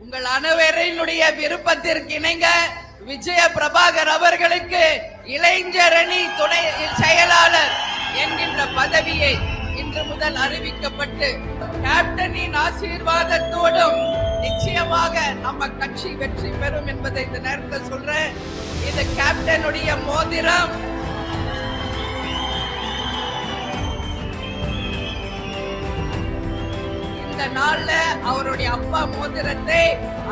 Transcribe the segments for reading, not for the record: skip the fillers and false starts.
உங்கள் அனைவரினுடைய விருப்பத்திற்கு இணங்க விஜய பிரபாகர் அவர்களுக்கு இளைஞரணி துணை செயலாளர் என்கின்ற பதவியை இன்று முதல் அறிவிக்கப்பட்டு கேப்டனின் ஆசீர்வாதத்தோடும் நிச்சயமாக நம்ம கட்சி வெற்றி பெறும் என்பதை இந்த நேரத்தில் சொல்றேன். இது கேப்டனுடைய மோதிரம். இந்த நாள்ல அவருடைய அப்பா மோதிரத்தை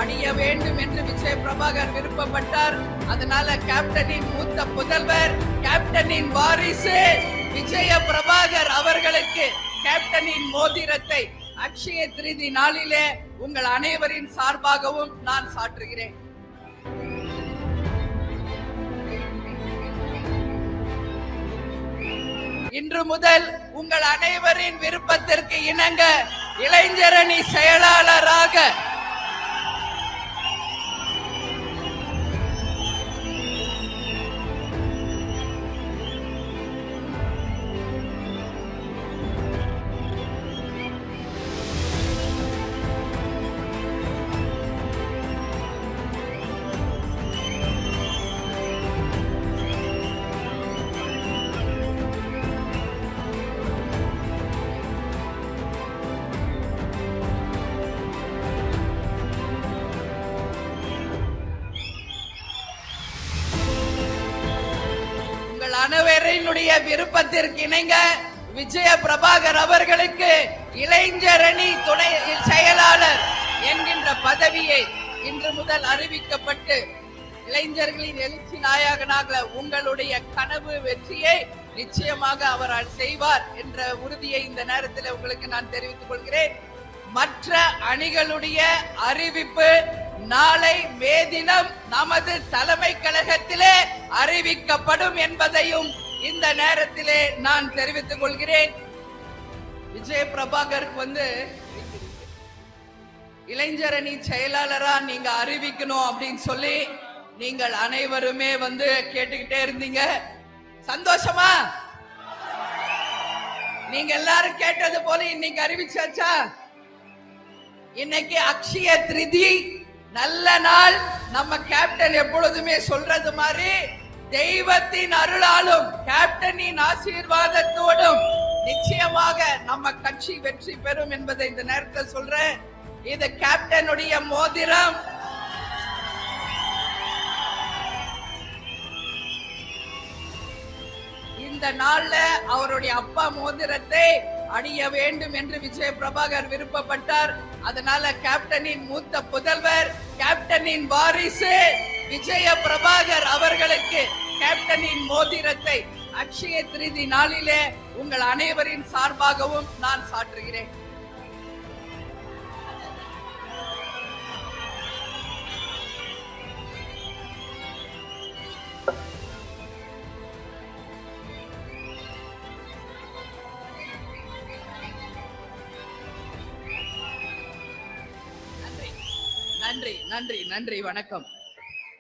அணிய வேண்டும் என்று விஜய பிரபாகர் விருப்பப்பட்டார். அதனால கேப்டனின் மூத்த புதல்வர், கேப்டனின் வாரிசு விஜய பிரபாகர் அவர்களுக்கு கேப்டனின் மோதிரத்தை அக்ஷய திருதி நாளிலே உங்கள் அனைவரின் சார்பாகவும் நான் சாற்றுகிறேன். இன்று முதல் உங்கள் அனைவரின் விருப்பத்திற்கு இணங்க இளைஞரணி செயலாளராக அனைவரினுடைய விருப்பத்திற்கு இணங்க விஜய பிரபாகர் அவர்களுக்கு இளைஞரணி துணை செயலாளர் என்கின்ற பதவியை இன்று முதல் அறிவிக்கப்பட்டு இளைஞர்களின் எழுச்சி நாயகனாக உங்களுடைய கனவு வெற்றியை நிச்சயமாக அவர் செய்வார் என்ற உறுதியை இந்த நேரத்தில் உங்களுக்கு நான் தெரிவித்துக் கொள்கிறேன். மற்ற அணிகளுடைய அறிவிப்பு நாளை மே தினம் நமது தலைமை கழகத்திலே அறிவிக்கப்படும் என்பதையும் இந்த நேரத்திலே நான் தெரிவித்துக் கொள்கிறேன். விஜய பிரபாகருக்கு இளைஞரணி செயலாளரா நீங்க அறிவிக்கணும் அப்படின்னு சொல்லி நீங்கள் அனைவருமே கேட்டுக்கிட்டே இருந்தீங்க. சந்தோஷமா? நீங்க எல்லாரும் கேட்டது போல இன்னைக்கு அறிவிச்சாச்சா? இன்னைக்கு அக்ஷய திருதி, நல்ல நாள். நம்ம கேப்டன் எப்பொழுதுமே சொல்றது மாதிரி தெய்வத்தின் அருளாலும் கேப்டனின் ஆசீர்வாதத்தோடும் நிச்சயமாக நம்ம கட்சி வெற்றி பெறும் என்பதை இந்த நேரத்தில் சொல்றேன். இது கேப்டனுடைய மோதிரம். இந்த நாள்ல அவருடைய அப்பா மோதிரத்தை அணிய வேண்டும் என்று விஜய பிரபாகர் விருப்பப்பட்டார். அதனால கேப்டனின் மூத்த புதல்வர், கேப்டனின் வாரிசு விஜய பிரபாகர் அவர்களுக்கு கேப்டனின் மோதிரத்தை அக்ஷய திருதி நாளிலே உங்கள் அனைவரின் சார்பாகவும் நான் சாற்றுகிறேன். நன்றி, நன்றி, நன்றி, நன்றி. வணக்கம்.